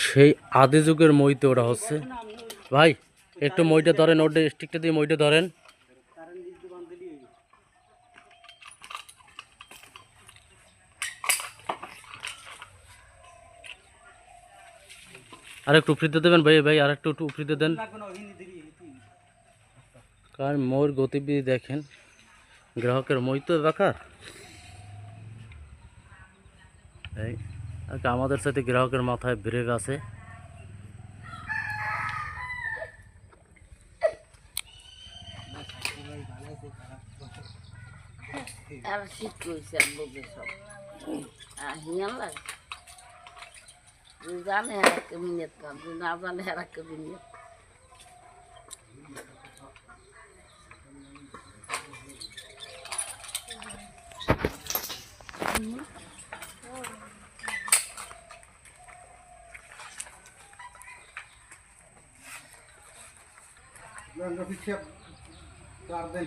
সেই আদি যুগের মইতে ওটা হচ্ছে। ভাই একটু মইটা ধরেন, ওটা স্টিকটা দিয়ে মইটা ধরেন। আর একটু উপরিতে দেবেন ভাই, ভাই আর একটু উপরিতে দেন, কারণ মোর গতিবিধি দেখেন, গ্রাহকের মই তো বেকার। এই আমাদের সাথে গ্রাহকের মাথায় ব্রেক আছে। আর শীত করছে বুঝে সব হিয়াল লাগে, জানে আর একটা মিনিট কাম, না জানে আর একটা minute. Lan, Rafik siap. Garden.